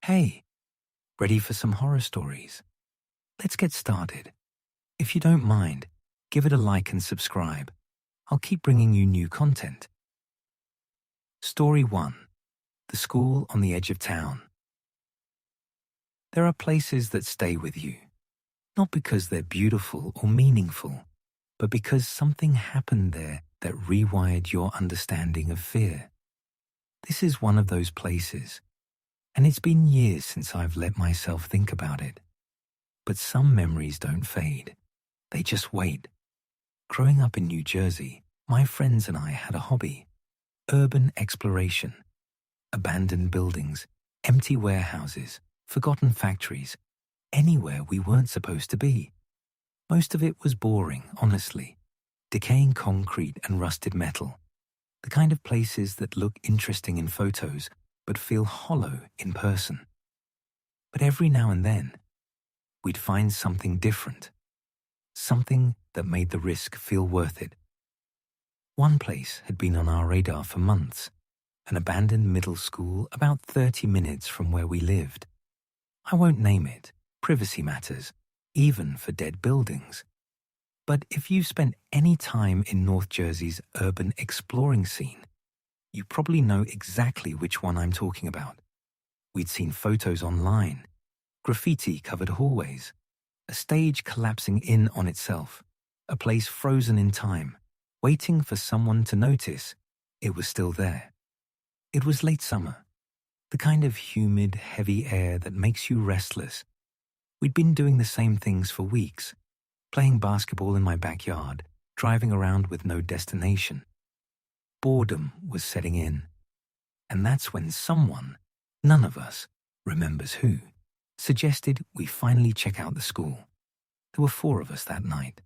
Hey, ready for some horror stories? Let's get started. If you don't mind, give it a like and subscribe. I'll keep bringing you new content. Story 1. The School on the Edge of Town. There are places that stay with you, not because they're beautiful or meaningful, but because something happened there that rewired your understanding of fear. This is one of those places, and it's been years since I've let myself think about it. But some memories don't fade. They just wait. Growing up in New Jersey, my friends and I had a hobby: urban exploration. Abandoned buildings, empty warehouses, forgotten factories, anywhere we weren't supposed to be. Most of it was boring, honestly. Decaying concrete and rusted metal. The kind of places that look interesting in photos but feel hollow in person. But every now and then, we'd find something different. Something that made the risk feel worth it. One place had been on our radar for months, an abandoned middle school about 30 minutes from where we lived. I won't name it, privacy matters, even for dead buildings. But if you've spent any time in North Jersey's urban exploring scene, you probably know exactly which one I'm talking about. We'd seen photos online, graffiti-covered hallways, a stage collapsing in on itself, a place frozen in time, waiting for someone to notice it was still there. It was late summer, the kind of humid, heavy air that makes you restless. We'd been doing the same things for weeks, playing basketball in my backyard, driving around with no destination. Boredom was setting in, and that's when someone, none of us remembers who, suggested we finally check out the school. There were 4 of us that night: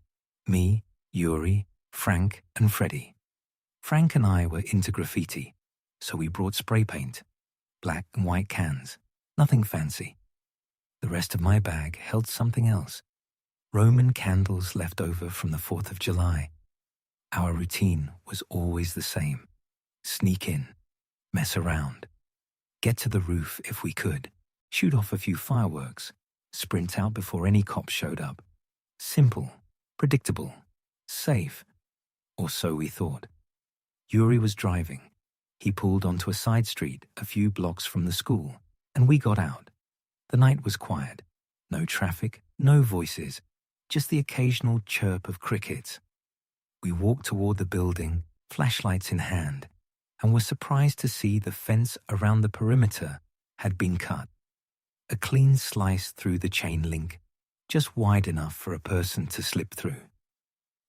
me, Yuri, Frank, and Freddie. Frank and I were into graffiti, so we brought spray paint, black and white cans, nothing fancy. The rest of my bag held something else: Roman candles left over from the 4th of July. Our routine was always the same: sneak in, mess around, get to the roof if we could, shoot off a few fireworks, sprint out before any cops showed up. Simple, predictable, safe, or so we thought. Yuri was driving. He pulled onto a side street a few blocks from the school, and we got out. The night was quiet. No traffic, no voices, just the occasional chirp of crickets. We walked toward the building, flashlights in hand, and were surprised to see the fence around the perimeter had been cut. A clean slice through the chain link, just wide enough for a person to slip through.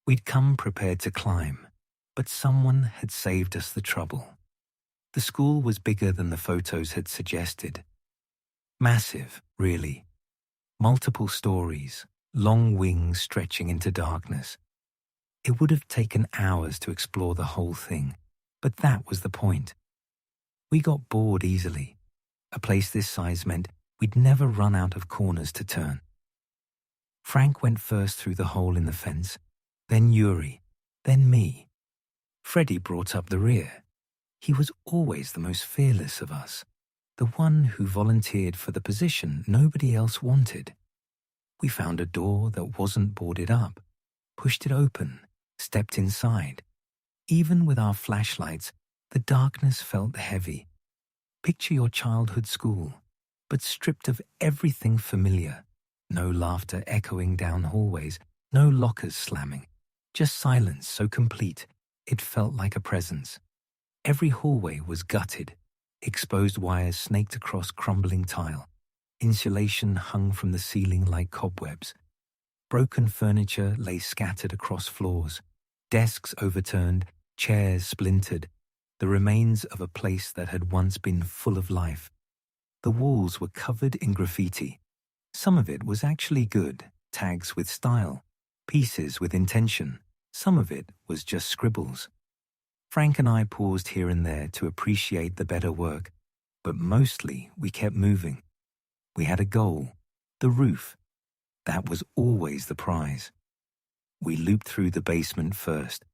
We'd come prepared to climb, but someone had saved us the trouble. The school was bigger than the photos had suggested. Massive, really. Multiple stories, long wings stretching into darkness. It would have taken hours to explore the whole thing, but that was the point. We got bored easily. A place this size meant we'd never run out of corners to turn. Frank went first through the hole in the fence, then Yuri, then me. Freddie brought up the rear. He was always the most fearless of us, the one who volunteered for the position nobody else wanted. We found a door that wasn't boarded up, pushed it open, stepped inside. Even with our flashlights, the darkness felt heavy. Picture your childhood school, but stripped of everything familiar. No laughter echoing down hallways, no lockers slamming. Just silence so complete, it felt like a presence. Every hallway was gutted. Exposed wires snaked across crumbling tile. Insulation hung from the ceiling like cobwebs. Broken furniture lay scattered across floors. Desks overturned, chairs splintered. The remains of a place that had once been full of life. The walls were covered in graffiti. Some of it was actually good, tags with style, pieces with intention. Some of it was just scribbles. Frank and I paused here and there to appreciate the better work, but mostly we kept moving. We had a goal, the roof. That was always the prize. We looped through the basement first.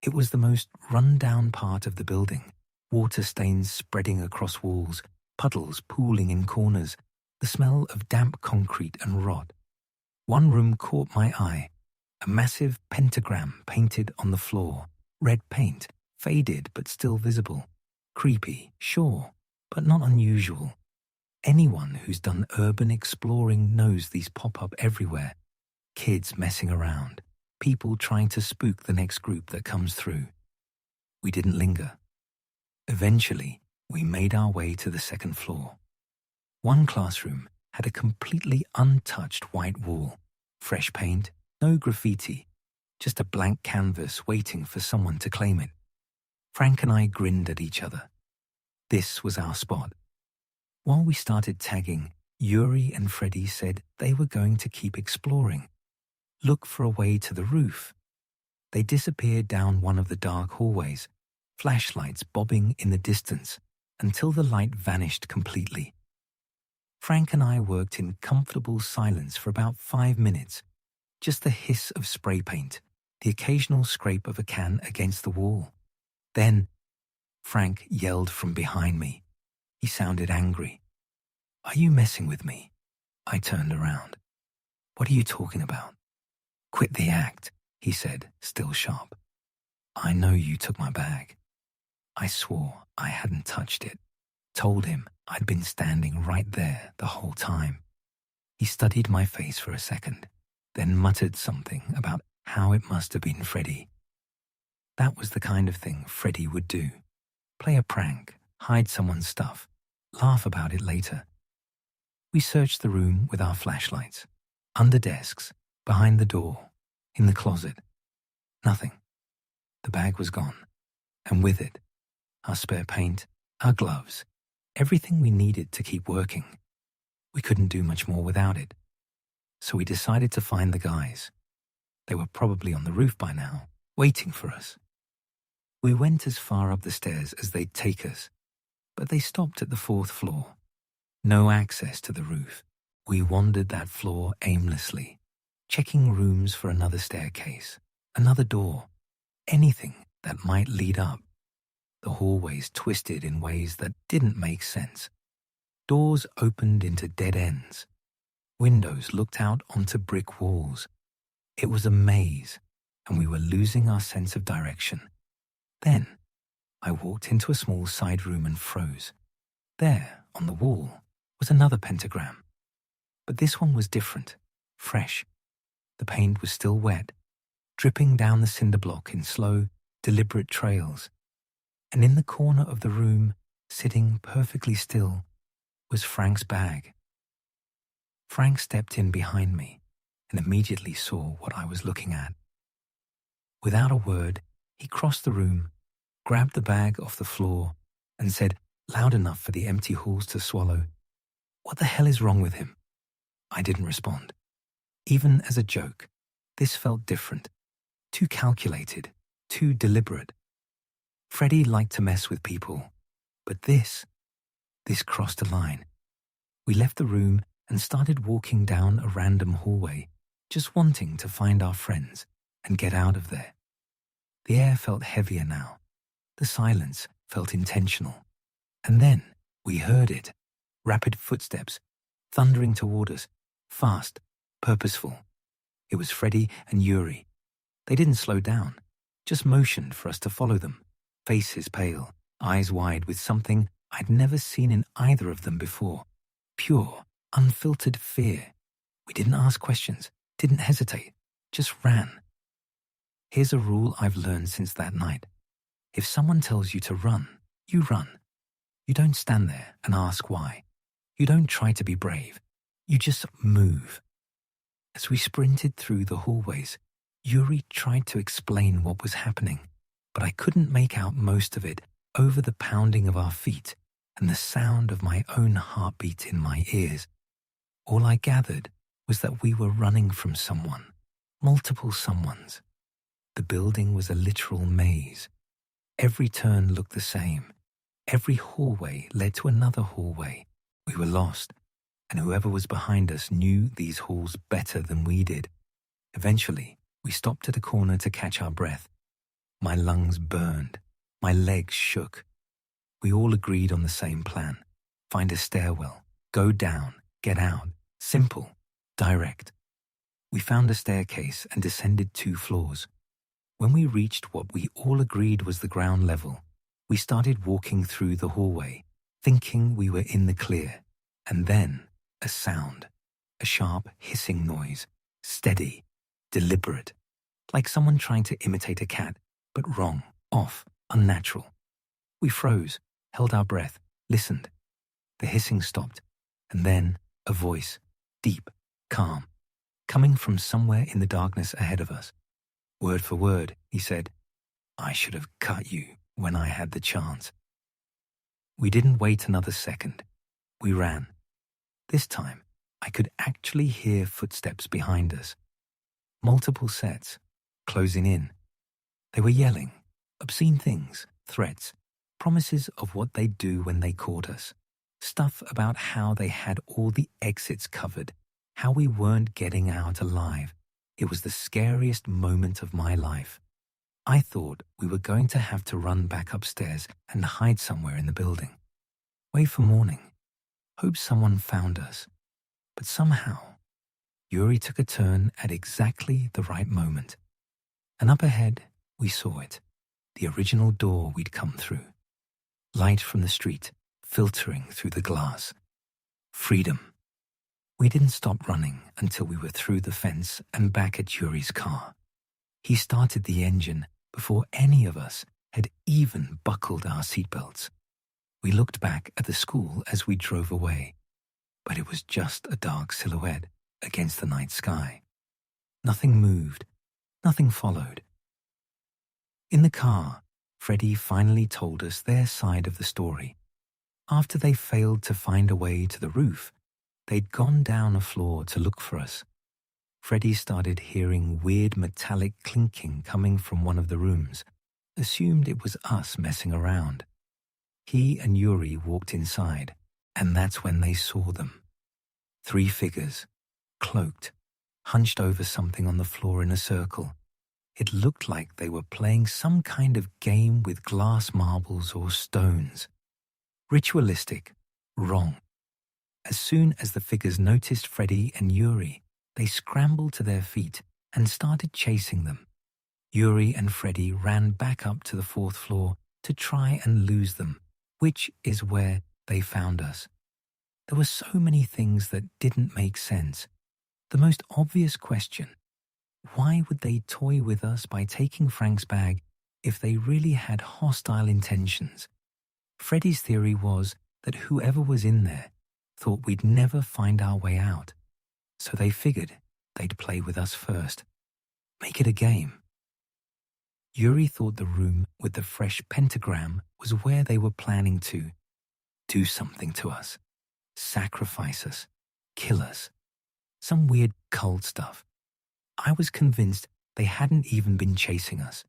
It was the most run-down part of the building, water stains spreading across walls, puddles pooling in corners, the smell of damp concrete and rot. One room caught my eye, a massive pentagram painted on the floor, red paint, faded but still visible. Creepy, sure, but not unusual. Anyone who's done urban exploring knows these pop up everywhere. Kids messing around, people trying to spook the next group that comes through. We didn't linger. Eventually, we made our way to the second floor. One classroom had a completely untouched white wall, fresh paint, no graffiti, just a blank canvas waiting for someone to claim it. Frank and I grinned at each other. This was our spot. While we started tagging, Yuri and Freddie said they were going to keep exploring, look for a way to the roof. They disappeared down one of the dark hallways, flashlights bobbing in the distance until the light vanished completely. Frank and I worked in comfortable silence for about 5 minutes, just the hiss of spray paint, the occasional scrape of a can against the wall. Then, Frank yelled from behind me. He sounded angry. "Are you messing with me?" I turned around. "What are you talking about?" "Quit the act," he said, still sharp. "I know you took my bag." I swore I hadn't touched it, told him I'd been standing right there the whole time. He studied my face for a second, then muttered something about how it must have been Freddie. That was the kind of thing Freddie would do. Play a prank, hide someone's stuff, laugh about it later. We searched the room with our flashlights, under desks, behind the door, in the closet. Nothing. The bag was gone, and with it, our spare paint, our gloves, everything we needed to keep working. We couldn't do much more without it. So we decided to find the guys. They were probably on the roof by now, waiting for us. We went as far up the stairs as they'd take us, but they stopped at the 4th floor. No access to the roof. We wandered that floor aimlessly, checking rooms for another staircase, another door, anything that might lead up. The hallways twisted in ways that didn't make sense. Doors opened into dead ends. Windows looked out onto brick walls. It was a maze, and we were losing our sense of direction. Then, I walked into a small side room and froze. There, on the wall, was another pentagram. But this one was different, fresh. The paint was still wet, dripping down the cinder block in slow, deliberate trails. And in the corner of the room, sitting perfectly still, was Frank's bag. Frank stepped in behind me and immediately saw what I was looking at. Without a word, he crossed the room, grabbed the bag off the floor, and said, loud enough for the empty halls to swallow, "What the hell is wrong with him?" I didn't respond. Even as a joke, this felt different, too calculated, too deliberate. Freddie liked to mess with people, but this crossed a line. We left the room and started walking down a random hallway, just wanting to find our friends and get out of there. The air felt heavier now. The silence felt intentional. And then we heard it. Rapid footsteps, thundering toward us, fast, purposeful. It was Freddie and Yuri. They didn't slow down, just motioned for us to follow them, faces pale, eyes wide with something I'd never seen in either of them before. Pure, unfiltered fear. We didn't ask questions, didn't hesitate, just ran. Here's a rule I've learned since that night. If someone tells you to run, you run. You don't stand there and ask why. You don't try to be brave. You just move. As we sprinted through the hallways, Yuri tried to explain what was happening, but I couldn't make out most of it over the pounding of our feet and the sound of my own heartbeat in my ears. All I gathered was that we were running from someone, multiple someones. The building was a literal maze. Every turn looked the same. Every hallway led to another hallway. We were lost, and whoever was behind us knew these halls better than we did. Eventually, we stopped at a corner to catch our breath. My lungs burned. My legs shook. We all agreed on the same plan. find a stairwell, go down, get out. Simple, direct. We found a staircase and descended 2 floors. When we reached what we all agreed was the ground level, we started walking through the hallway, thinking we were in the clear. And then a sound, a sharp hissing noise, steady, deliberate, like someone trying to imitate a cat, but wrong, off, unnatural. We froze, held our breath, listened. The hissing stopped, and then a voice, deep, calm, coming from somewhere in the darkness ahead of us. Word for word, he said, "I should have cut you when I had the chance." We didn't wait another second. We ran. This time, I could actually hear footsteps behind us. Multiple sets, closing in. They were yelling, obscene things, threats, promises of what they'd do when they caught us. Stuff about how they had all the exits covered, how we weren't getting out alive. It was the scariest moment of my life. I thought we were going to have to run back upstairs and hide somewhere in the building. Wait for morning. Hope someone found us. But somehow, Yuri took a turn at exactly the right moment. And up ahead, we saw it. The original door we'd come through. Light from the street, filtering through the glass. Freedom. We didn't stop running until we were through the fence and back at Yuri's car. He started the engine before any of us had even buckled our seatbelts. We looked back at the school as we drove away, but it was just a dark silhouette against the night sky. Nothing moved, nothing followed. In the car, Freddie finally told us their side of the story. After they failed to find a way to the roof, they'd gone down a floor to look for us. Freddie started hearing weird metallic clinking coming from one of the rooms, assumed it was us messing around. He and Yuri walked inside, and that's when they saw them. 3 figures, cloaked, hunched over something on the floor in a circle. It looked like they were playing some kind of game with glass marbles or stones. Ritualistic, wrong. As soon as the figures noticed Freddie and Yuri, they scrambled to their feet and started chasing them. Yuri and Freddie ran back up to the 4th floor to try and lose them, which is where they found us. There were so many things that didn't make sense. The most obvious question, why would they toy with us by taking Frank's bag if they really had hostile intentions? Freddie's theory was that whoever was in there thought we'd never find our way out, so they figured they'd play with us first. Make it a game. Yuri thought the room with the fresh pentagram was where they were planning to do something to us, sacrifice us, kill us, some weird cult stuff. I was convinced they hadn't even been chasing us,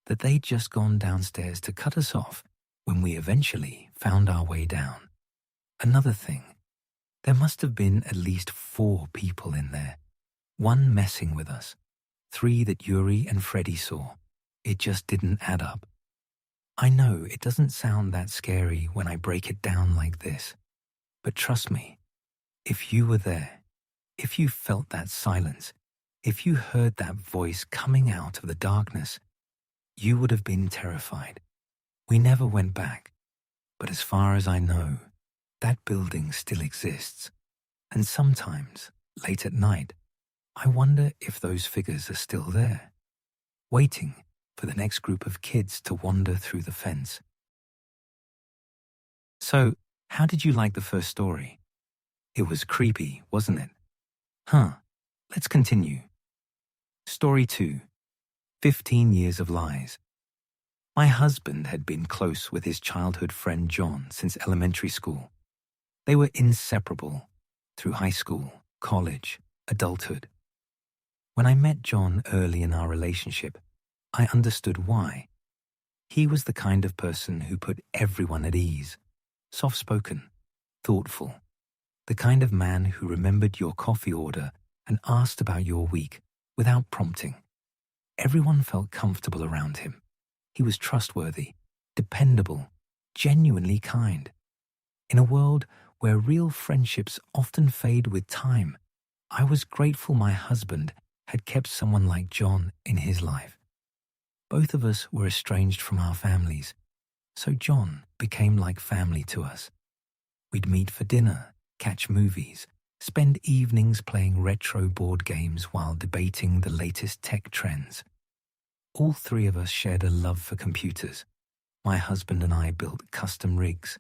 that they'd just gone downstairs to cut us off when we eventually found our way down. Another thing, there must have been at least 4 people in there, 1 messing with us, 3 that Yuri and Freddie saw. It just didn't add up. I know it doesn't sound that scary when I break it down like this, but trust me, if you were there, if you felt that silence, if you heard that voice coming out of the darkness, you would have been terrified. We never went back, but as far as I know, that building still exists, and sometimes, late at night, I wonder if those figures are still there, waiting for the next group of kids to wander through the fence. So, how did you like the first story? It was creepy, wasn't it? Let's continue. Story 2. 15 Years of Lies. My husband had been close with his childhood friend John since elementary school. They were inseparable through high school, college, adulthood. When I met John early in our relationship, I understood why. He was the kind of person who put everyone at ease, soft-spoken, thoughtful, the kind of man who remembered your coffee order and asked about your week without prompting. Everyone felt comfortable around him. He was trustworthy, dependable, genuinely kind. In a world where real friendships often fade with time, I was grateful my husband had kept someone like John in his life. Both of us were estranged from our families, so John became like family to us. We'd meet for dinner, catch movies, spend evenings playing retro board games while debating the latest tech trends. All three of us shared a love for computers. My husband and I built custom rigs,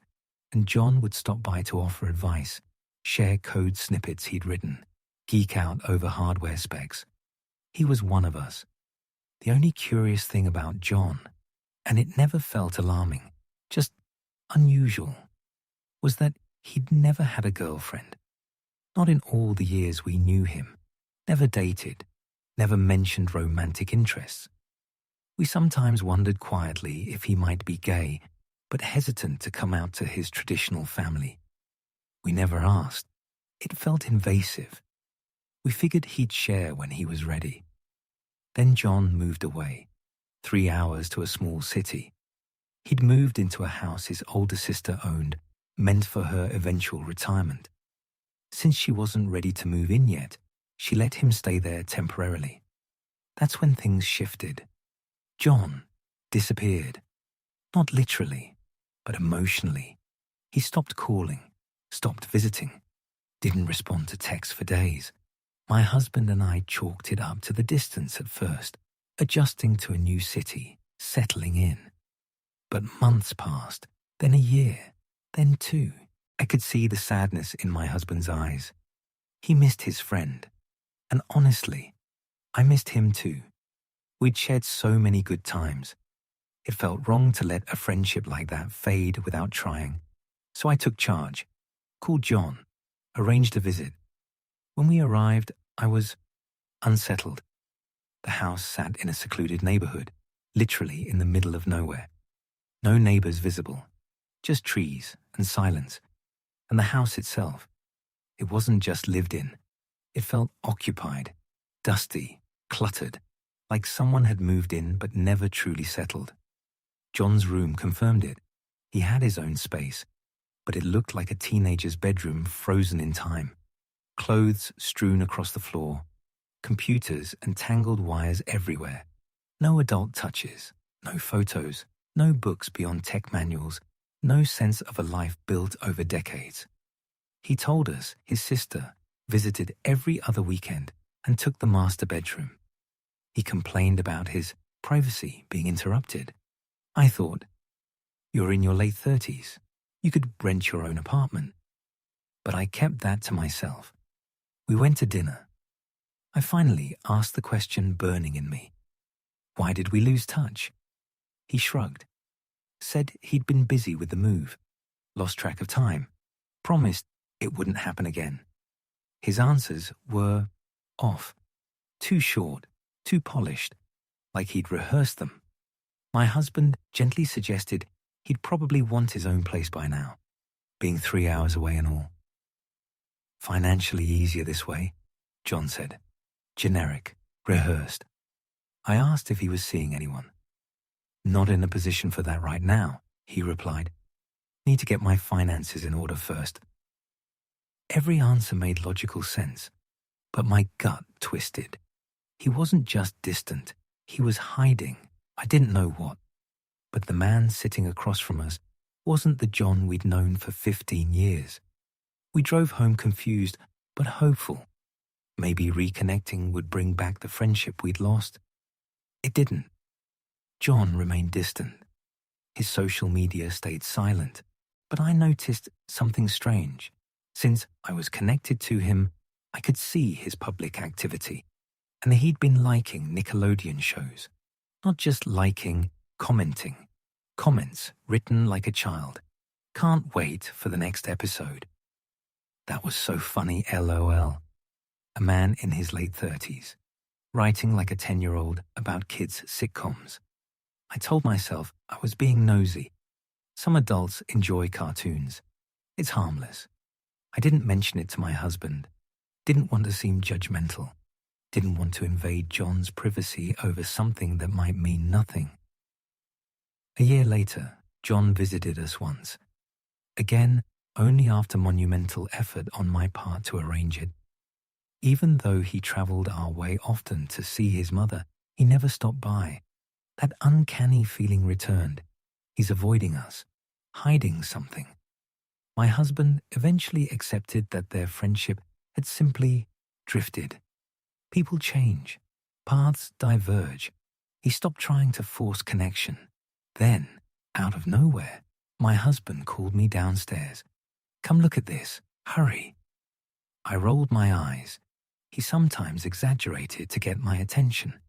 and John would stop by to offer advice, share code snippets he'd written, geek out over hardware specs. He was one of us. The only curious thing about John, and it never felt alarming, just unusual, was that he'd never had a girlfriend. Not in all the years we knew him. Never dated, never mentioned romantic interests. We sometimes wondered quietly if he might be gay, but hesitant to come out to his traditional family. We never asked. It felt invasive. We figured he'd share when he was ready. Then John moved away, 3 hours to a small city. He'd moved into a house his older sister owned, meant for her eventual retirement. Since she wasn't ready to move in yet, she let him stay there temporarily. That's when things shifted. John disappeared. Not literally, but emotionally. He stopped calling, stopped visiting, didn't respond to texts for days. My husband and I chalked it up to the distance at first, adjusting to a new city, settling in. But months passed, then a year, then 2. I could see the sadness in my husband's eyes. He missed his friend. And honestly, I missed him too. We'd shared so many good times. It felt wrong to let a friendship like that fade without trying. So I took charge, called John, arranged a visit. When we arrived, I was unsettled. The house sat in a secluded neighborhood, literally in the middle of nowhere. No neighbors visible, just trees and silence. And the house itself, it wasn't just lived in. It felt occupied, dusty, cluttered, like someone had moved in but never truly settled. John's room confirmed it. He had his own space, but it looked like a teenager's bedroom frozen in time. Clothes strewn across the floor, computers and tangled wires everywhere. No adult touches, no photos, no books beyond tech manuals, no sense of a life built over decades. He told us his sister visited every other weekend and took the master bedroom. He complained about his privacy being interrupted. I thought, you're in your late 30s. You could rent your own apartment. But I kept that to myself. We went to dinner. I finally asked the question burning in me. Why did we lose touch? He shrugged, said he'd been busy with the move, lost track of time, promised it wouldn't happen again. His answers were off, too short, too polished, like he'd rehearsed them. My husband gently suggested he'd probably want his own place by now, being 3 hours away and all. Financially easier this way, John said. Generic, rehearsed. I asked if he was seeing anyone. Not in a position for that right now, he replied. Need to get my finances in order first. Every answer made logical sense, but my gut twisted. He wasn't just distant, he was hiding. I didn't know what. But the man sitting across from us wasn't the John we'd known for 15 years. We drove home confused, but hopeful. Maybe reconnecting would bring back the friendship we'd lost. It didn't. John remained distant. His social media stayed silent, but I noticed something strange. Since I was connected to him, I could see his public activity, and he'd been liking Nickelodeon shows. Not just liking, commenting. Comments written like a child. Can't wait for the next episode. That was so funny, LOL. A man in his late 30s, writing like a 10-year-old about kids' sitcoms. I told myself I was being nosy. Some adults enjoy cartoons. It's harmless. I didn't mention it to my husband. Didn't want to seem judgmental. Didn't want to invade John's privacy over something that might mean nothing. A year later, John visited us once. Again, only after monumental effort on my part to arrange it. Even though he traveled our way often to see his mother, he never stopped by. That uncanny feeling returned. He's avoiding us, hiding something. My husband eventually accepted that their friendship had simply drifted. People change. Paths diverge. He stopped trying to force connection. Then, out of nowhere, my husband called me downstairs. "Come look at this. Hurry." I rolled my eyes. He sometimes exaggerated to get my attention.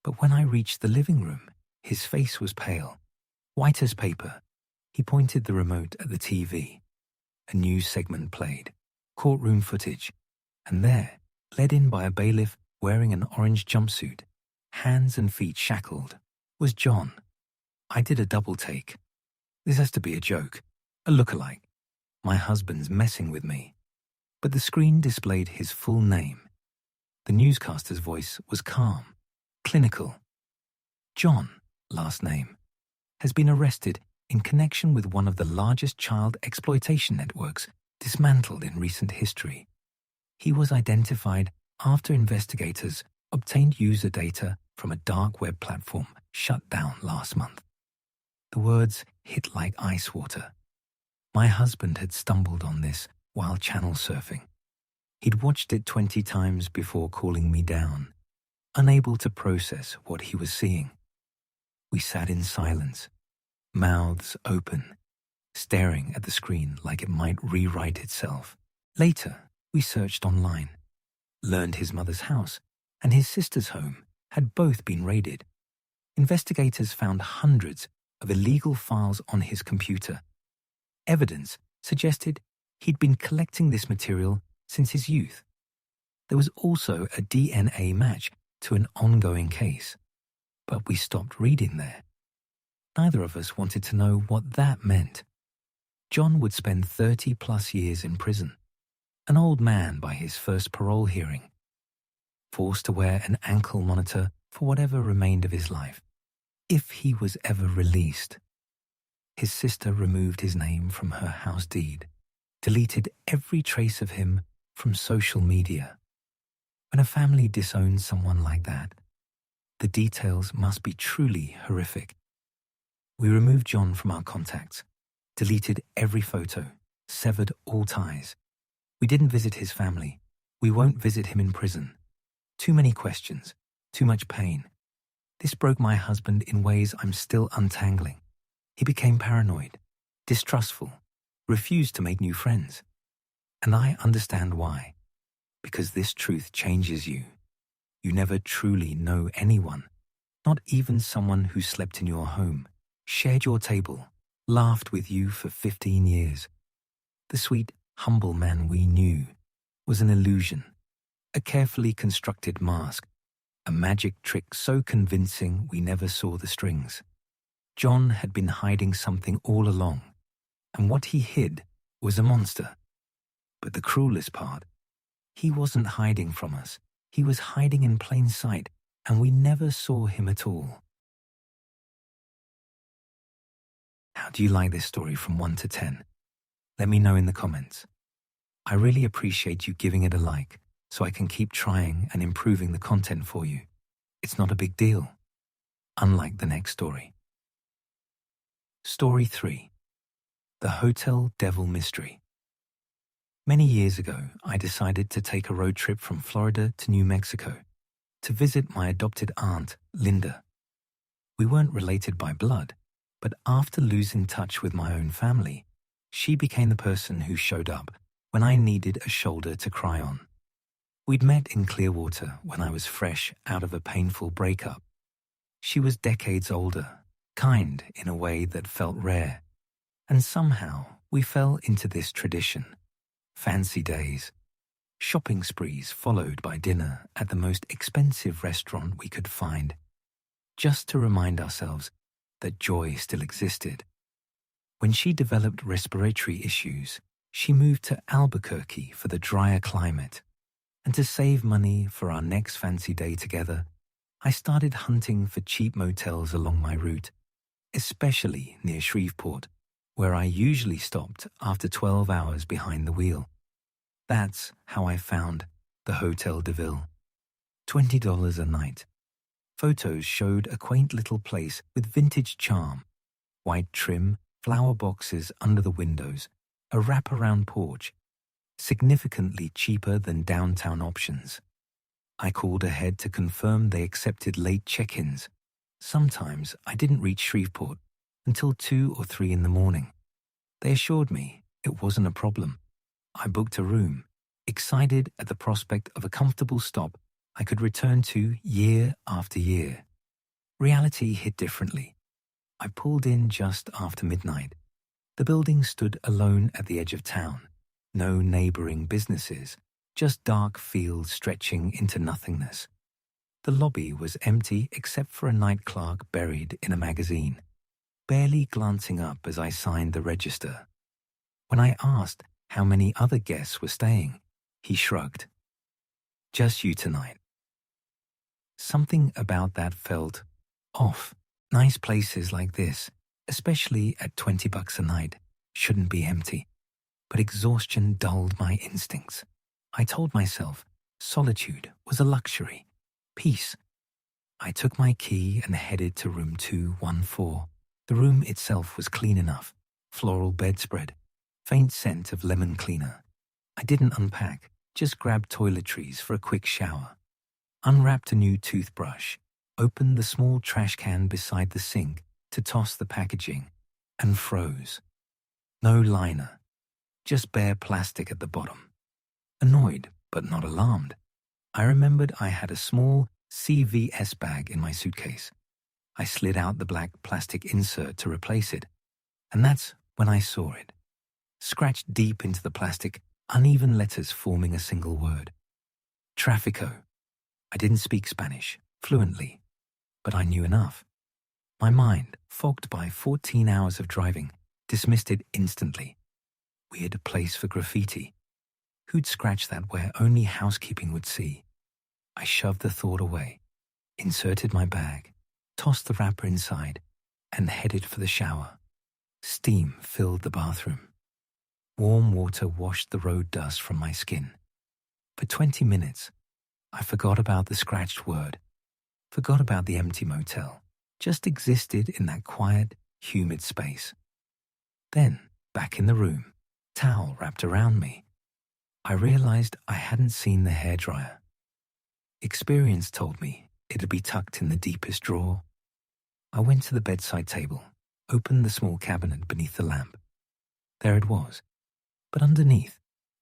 But when I reached the living room, his face was pale, white as paper. He pointed the remote at the TV. A news segment played, courtroom footage, and there, led in by a bailiff wearing an orange jumpsuit, hands and feet shackled, was John. I did a double take. This has to be a joke, a lookalike. My husband's messing with me. But the screen displayed his full name. The newscaster's voice was calm, clinical. John, last name, has been arrested in connection with one of the largest child exploitation networks dismantled in recent history. He was identified after investigators obtained user data from a dark web platform shut down last month. The words hit like ice water. My husband had stumbled on this while channel surfing. He'd watched it 20 times before calling me down, unable to process what he was seeing. We sat in silence, mouths open, staring at the screen like it might rewrite itself. Later, we searched online, learned his mother's house and his sister's home had both been raided. Investigators found hundreds of illegal files on his computer. Evidence suggested he'd been collecting this material since his youth. There was also a DNA match to an ongoing case, but we stopped reading there. Neither of us wanted to know what that meant. John would spend 30+ years in prison, an old man by his first parole hearing, forced to wear an ankle monitor for whatever remained of his life. If he was ever released, his sister removed his name from her house deed, deleted every trace of him from social media. When a family disowns someone like that, the details must be truly horrific. We removed John from our contacts, deleted every photo, severed all ties. We didn't visit his family. We won't visit him in prison. Too many questions, too much pain. This broke my husband in ways I'm still untangling. He became paranoid, distrustful, refused to make new friends. And I understand why. Because this truth changes you. You never truly know anyone, not even someone who slept in your home, shared your table, laughed with you for 15 years. The sweet, humble man we knew was an illusion, a carefully constructed mask, a magic trick so convincing we never saw the strings. John had been hiding something all along, and what he hid was a monster. But the cruelest part, he wasn't hiding from us. He was hiding in plain sight, and we never saw him at all. How do you like this story from 1 to 10? Let me know in the comments. I really appreciate you giving it a like, so I can keep trying and improving the content for you. It's not a big deal, unlike the next story. Story 3. The Hotel Devil Mystery. Many years ago, I decided to take a road trip from Florida to New Mexico to visit my adopted aunt, Linda. We weren't related by blood, but after losing touch with my own family, she became the person who showed up when I needed a shoulder to cry on. We'd met in Clearwater when I was fresh out of a painful breakup. She was decades older, kind in a way that felt rare, and somehow we fell into this tradition. Fancy days, shopping sprees followed by dinner at the most expensive restaurant we could find, just to remind ourselves that joy still existed. When she developed respiratory issues, she moved to Albuquerque for the drier climate. And to save money for our next fancy day together, I started hunting for cheap motels along my route, especially near Shreveport, where I usually stopped after 12 hours behind the wheel. That's how I found the Hotel de Ville. $20 a night. Photos showed a quaint little place with vintage charm, white trim, flower boxes under the windows, a wraparound porch, significantly cheaper than downtown options. I called ahead to confirm they accepted late check-ins. Sometimes I didn't reach Shreveport until 2 or 3 in the morning. They assured me it wasn't a problem. I booked a room, excited at the prospect of a comfortable stop I could return to year after year. Reality hit differently. I pulled in just after midnight. The building stood alone at the edge of town. No neighboring businesses, just dark fields stretching into nothingness. The lobby was empty except for a night clerk buried in a magazine, barely glancing up as I signed the register. When I asked how many other guests were staying, he shrugged. Just you tonight. Something about that felt off. Nice places like this, especially at $20 a night, shouldn't be empty. But exhaustion dulled my instincts. I told myself solitude was a luxury, peace. I took my key and headed to room 214. The room itself was clean enough, floral bedspread, faint scent of lemon cleaner. I didn't unpack, just grabbed toiletries for a quick shower. Unwrapped a new toothbrush, opened the small trash can beside the sink to toss the packaging, and froze. No liner, just bare plastic at the bottom. Annoyed, but not alarmed. I remembered I had a small CVS bag in my suitcase. I slid out the black plastic insert to replace it, and that's when I saw it. Scratched deep into the plastic, uneven letters forming a single word. Tráfico. I didn't speak Spanish fluently, but I knew enough. My mind, fogged by 14 hours of driving, dismissed it instantly. Weird place for graffiti. Who'd scratch that where only housekeeping would see? I shoved the thought away, inserted my bag, tossed the wrapper inside, and headed for the shower. Steam filled the bathroom. Warm water washed the road dust from my skin. For 20 minutes, I forgot about the scratched word, forgot about the empty motel, just existed in that quiet, humid space. Then, back in the room, towel wrapped around me, I realized I hadn't seen the hairdryer. Experience told me it'd be tucked in the deepest drawer. I went to the bedside table, opened the small cabinet beneath the lamp. There it was, but underneath,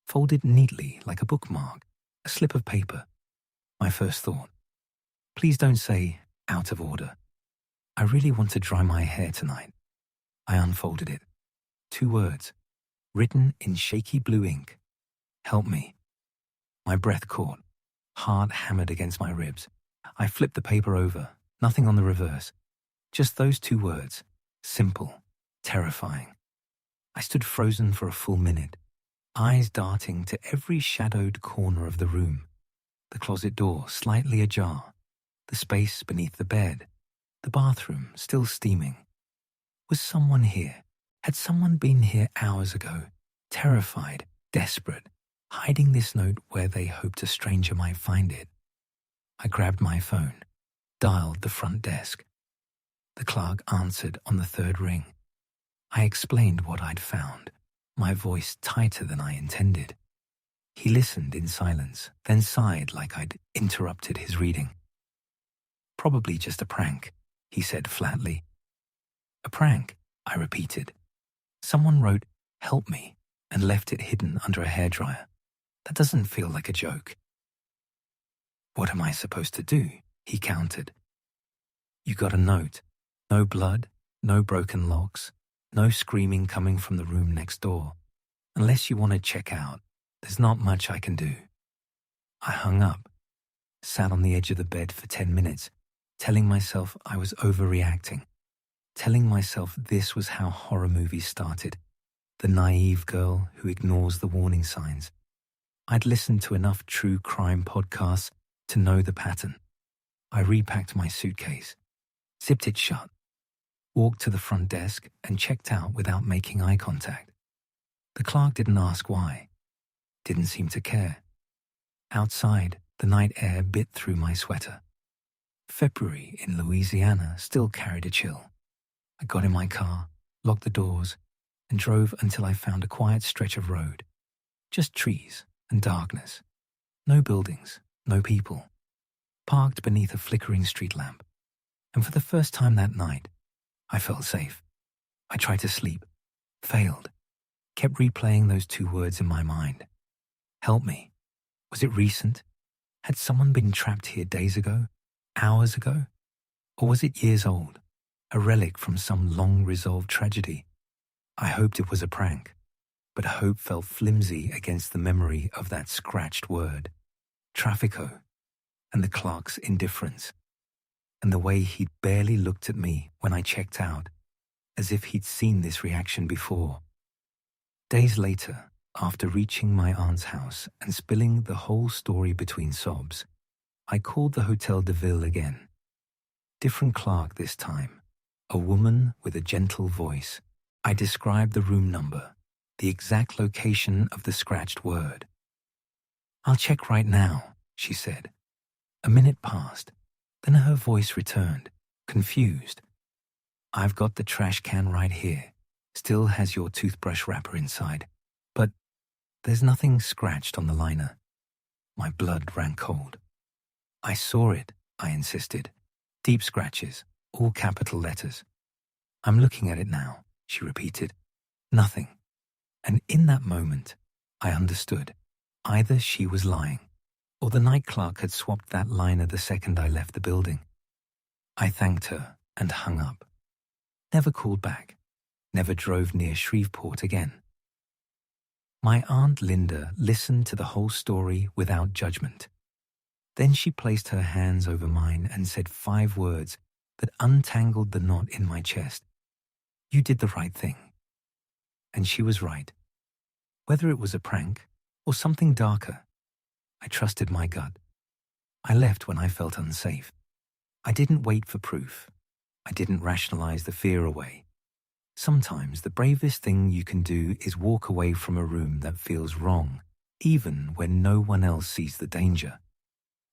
folded neatly like a bookmark, a slip of paper. My first thought, please don't say out of order. I really want to dry my hair tonight. I unfolded it. 2 words, written in shaky blue ink. Help me. My breath caught, heart hammered against my ribs. I flipped the paper over, nothing on the reverse. Just those 2 words, simple, terrifying. I stood frozen for a full minute, eyes darting to every shadowed corner of the room. The closet door slightly ajar, the space beneath the bed, the bathroom still steaming. Was someone here? Had someone been here hours ago, terrified, desperate, hiding this note where they hoped a stranger might find it? I grabbed my phone, dialed the front desk. The clerk answered on the 3rd ring. I explained what I'd found, my voice tighter than I intended. He listened in silence, then sighed like I'd interrupted his reading. Probably just a prank, he said flatly. A prank, I repeated. Someone wrote, help me, and left it hidden under a hairdryer. That doesn't feel like a joke. What am I supposed to do? He countered. You got a note. No blood, no broken locks, no screaming coming from the room next door. Unless you want to check out, there's not much I can do. I hung up, sat on the edge of the bed for 10 minutes, telling myself I was overreacting, telling myself this was how horror movies started, the naive girl who ignores the warning signs. I'd listened to enough true crime podcasts to know the pattern. I repacked my suitcase, zipped it shut. walked to the front desk and checked out without making eye contact. The clerk didn't ask why, didn't seem to care. Outside, the night air bit through my sweater. February in Louisiana still carried a chill. I got in my car, locked the doors, and drove until I found a quiet stretch of road. Just trees and darkness. No buildings, no people. Parked beneath a flickering street lamp. And for the first time that night, I felt safe. I tried to sleep, failed, kept replaying those two words in my mind. Help me. Was it recent? Had someone been trapped here days ago? Hours ago? Or was it years old? A relic from some long-resolved tragedy? I hoped it was a prank, but hope felt flimsy against the memory of that scratched word, traffico, and the clerk's indifference, and the way he'd barely looked at me when I checked out, as if he'd seen this reaction before. Days later, after reaching my aunt's house and spilling the whole story between sobs, I called the Hotel de Ville again. Different clerk this time, a woman with a gentle voice. I described the room number, the exact location of the scratched word. "I'll check right now," she said. A minute passed, then her voice returned, confused. "I've got the trash can right here. Still has your toothbrush wrapper inside. But there's nothing scratched on the liner." My blood ran cold. "I saw it," I insisted. "Deep scratches, all capital letters." "I'm looking at it now," she repeated. Nothing. And in that moment, I understood. Either she was lying, or the night clerk had swapped that liner the second I left the building. I thanked her and hung up. Never called back. Never drove near Shreveport again. My Aunt Linda listened to the whole story without judgment. Then she placed her hands over mine and said 5 words that untangled the knot in my chest. "You did the right thing." And she was right. Whether it was a prank or something darker, I trusted my gut. I left when I felt unsafe. I didn't wait for proof. I didn't rationalize the fear away. Sometimes the bravest thing you can do is walk away from a room that feels wrong, even when no one else sees the danger.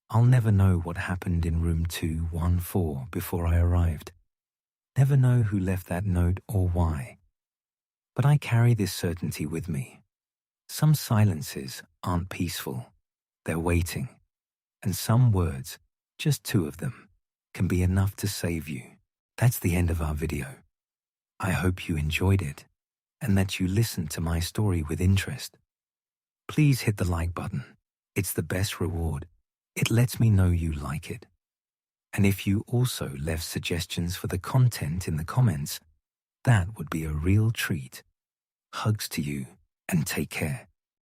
I'll never know what happened in room 214 before I arrived. Never know who left that note or why. But I carry this certainty with me. Some silences aren't peaceful. They're waiting. And some words, just 2 of them, can be enough to save you. That's the end of our video. I hope you enjoyed it and that you listened to my story with interest. Please hit the like button. It's the best reward. It lets me know you like it. And if you also left suggestions for the content in the comments, that would be a real treat. Hugs to you and take care.